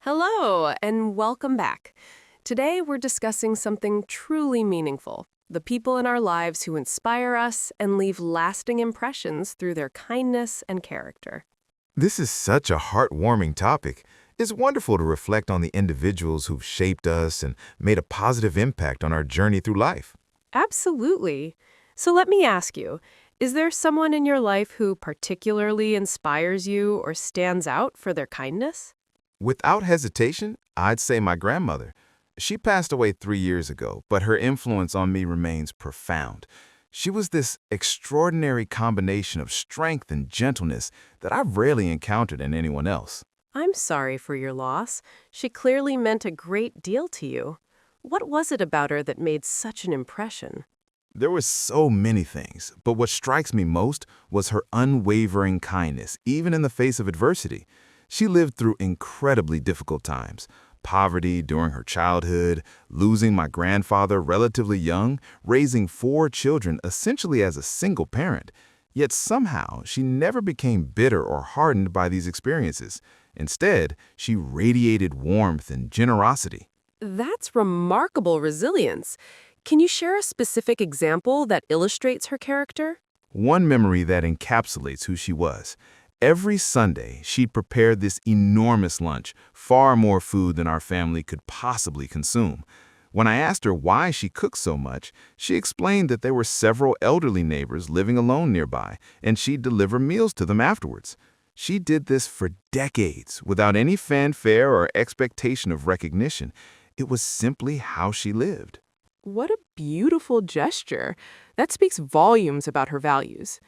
Hello, and welcome back. Today, we're discussing something truly meaningful: the people in our lives who inspire us and leave lasting impressions through their kindness and character. This is such a heartwarming topic. It's wonderful to reflect on the individuals who've shaped us and made a positive impact on our journey through life. Absolutely. So let me ask you, is there someone in your life who particularly inspires you or stands out for their kindness? Without hesitation, I'd say my grandmother. She passed away 3 years ago, but her influence on me remains profound. She was this extraordinary combination of strength and gentleness that I've rarely encountered in anyone else. I'm sorry for your loss. She clearly meant a great deal to you. What was it about her that made such an impression? There were so many things, but what strikes me most was her unwavering kindness, even in the face of adversity. She lived through incredibly difficult times: poverty during her childhood, losing my grandfather relatively young, raising 4 children essentially as a single parent. Yet somehow, she never became bitter or hardened by these experiences. Instead, she radiated warmth and generosity. That's remarkable resilience. Can you share a specific example that illustrates her character? One memory that encapsulates who she was: every Sunday, she'd prepare this enormous lunch, far more food than our family could possibly consume. When I asked her why she cooked so much, she explained that there were several elderly neighbors living alone nearby, and she'd deliver meals to them afterwards. She did this for decades, without any fanfare or expectation of recognition. It was simply how she lived. What a beautiful gesture. That speaks volumes about her values.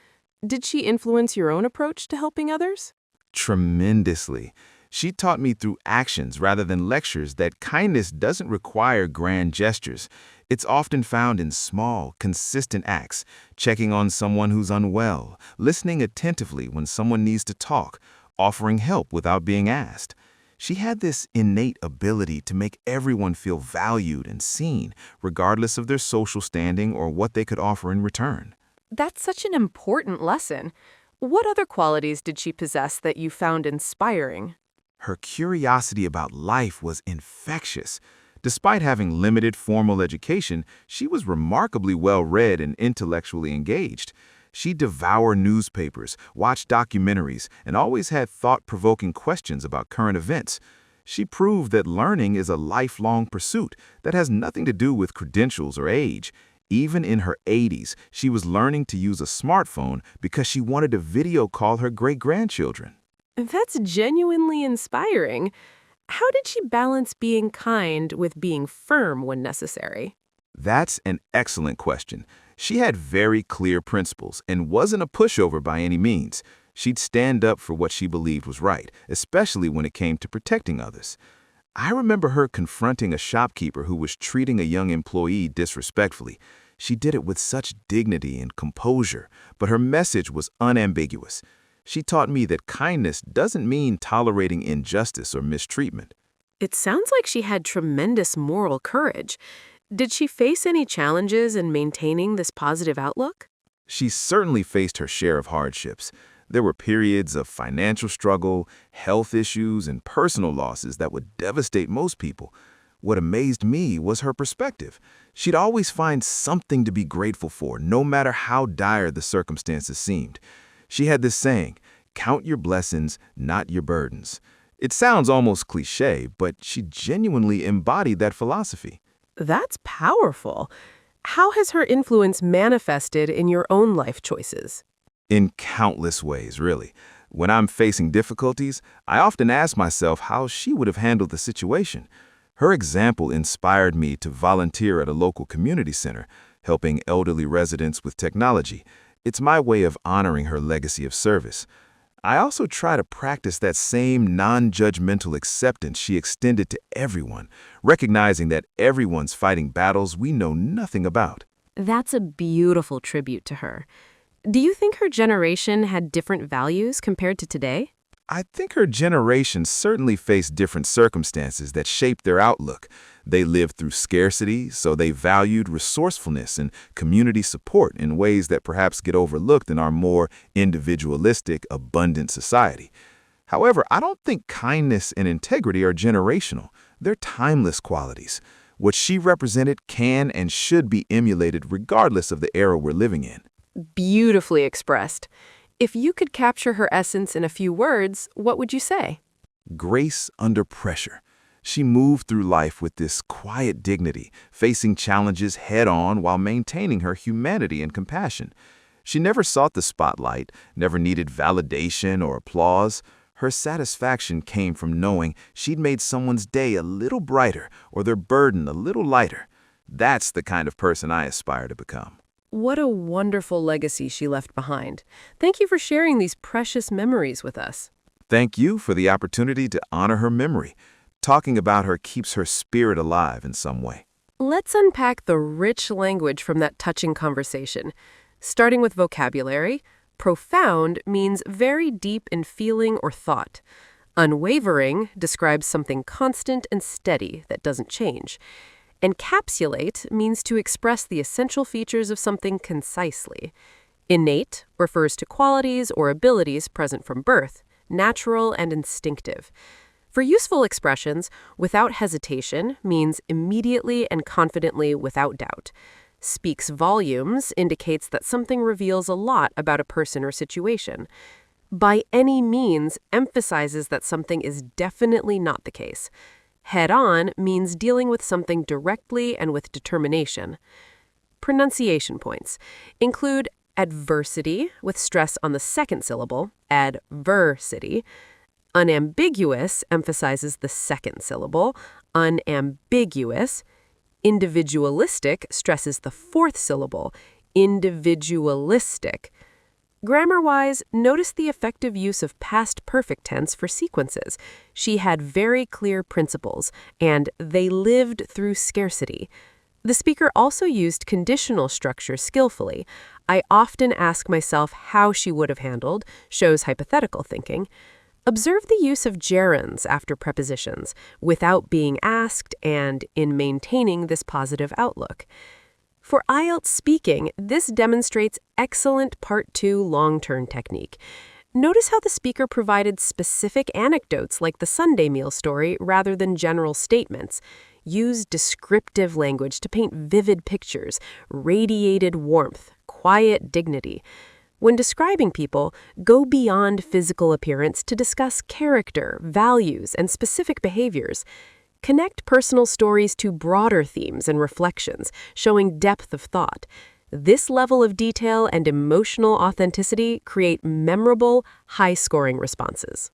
Did she influence your own approach to helping others? Tremendously. She taught me through actions rather than lectures that kindness doesn't require grand gestures. It's often found in small, consistent acts: checking on someone who's unwell, listening attentively when someone needs to talk, offering help without being asked. She had this innate ability to make everyone feel valued and seen, regardless of their social standing or what they could offer in return. That's such an important lesson. What other qualities did she possess that you found inspiring? Her curiosity about life was infectious. Despite having limited formal education, she was remarkably well-read and intellectually engaged. She devoured newspapers, watched documentaries, and always had thought-provoking questions about current events. She proved that learning is a lifelong pursuit that has nothing to do with credentials or age. Even in her 80s, she was learning to use a smartphone because she wanted to video call her great-grandchildren. That's genuinely inspiring. How did she balance being kind with being firm when necessary? That's an excellent question. She had very clear principles and wasn't a pushover by any means. She'd stand up for what she believed was right, especially when it came to protecting others. I remember her confronting a shopkeeper who was treating a young employee disrespectfully. She did it with such dignity and composure, but her message was unambiguous. She taught me that kindness doesn't mean tolerating injustice or mistreatment. It sounds like she had tremendous moral courage. Did she face any challenges in maintaining this positive outlook? She certainly faced her share of hardships. There were periods of financial struggle, health issues, and personal losses that would devastate most people. What amazed me was her perspective. She'd always find something to be grateful for, no matter how dire the circumstances seemed. She had this saying: "Count your blessings, not your burdens." It sounds almost cliché, but she genuinely embodied that philosophy. That's powerful. How has her influence manifested in your own life choices? In countless ways, really. When I'm facing difficulties, I often ask myself how she would have handled the situation. Her example inspired me to volunteer at a local community center, helping elderly residents with technology. It's my way of honoring her legacy of service. I also try to practice that same non-judgmental acceptance she extended to everyone, recognizing that everyone's fighting battles we know nothing about. That's a beautiful tribute to her. Do you think her generation had different values compared to today? I think her generation certainly faced different circumstances that shaped their outlook. They lived through scarcity, so they valued resourcefulness and community support in ways that perhaps get overlooked in our more individualistic, abundant society. However, I don't think kindness and integrity are generational. They're timeless qualities. What she represented can and should be emulated regardless of the era we're living in. Beautifully expressed. If you could capture her essence in a few words, what would you say? Grace under pressure. She moved through life with this quiet dignity, facing challenges head-on while maintaining her humanity and compassion. She never sought the spotlight, never needed validation or applause. Her satisfaction came from knowing she'd made someone's day a little brighter or their burden a little lighter. That's the kind of person I aspire to become. What a wonderful legacy she left behind. Thank you for sharing these precious memories with us. Thank you for the opportunity to honor her memory. Talking about her keeps her spirit alive in some way. Let's unpack the rich language from that touching conversation. Starting with vocabulary, profound means very deep in feeling or thought. Unwavering describes something constant and steady that doesn't change. Encapsulate means to express the essential features of something concisely. Innate refers to qualities or abilities present from birth, natural and instinctive. For useful expressions, without hesitation means immediately and confidently without doubt. Speaks volumes indicates that something reveals a lot about a person or situation. By any means emphasizes that something is definitely not the case. Head-on means dealing with something directly and with determination. Pronunciation points include adversity, with stress on the second syllable, adversity. Unambiguous emphasizes the second syllable, unambiguous. Individualistic stresses the fourth syllable, individualistic. Grammar-wise, notice the effective use of past perfect tense for sequences. She had very clear principles, and they lived through scarcity. The speaker also used conditional structure skillfully. I often ask myself how she would have handled, shows hypothetical thinking. Observe the use of gerunds after prepositions, without being asked and in maintaining this positive outlook. For IELTS speaking, this demonstrates excellent Part 2 long-term technique. Notice how the speaker provided specific anecdotes like the Sunday meal story rather than general statements. Use descriptive language to paint vivid pictures, radiated warmth, quiet dignity. When describing people, go beyond physical appearance to discuss character, values, and specific behaviors. Connect personal stories to broader themes and reflections, showing depth of thought. This level of detail and emotional authenticity create memorable, high-scoring responses.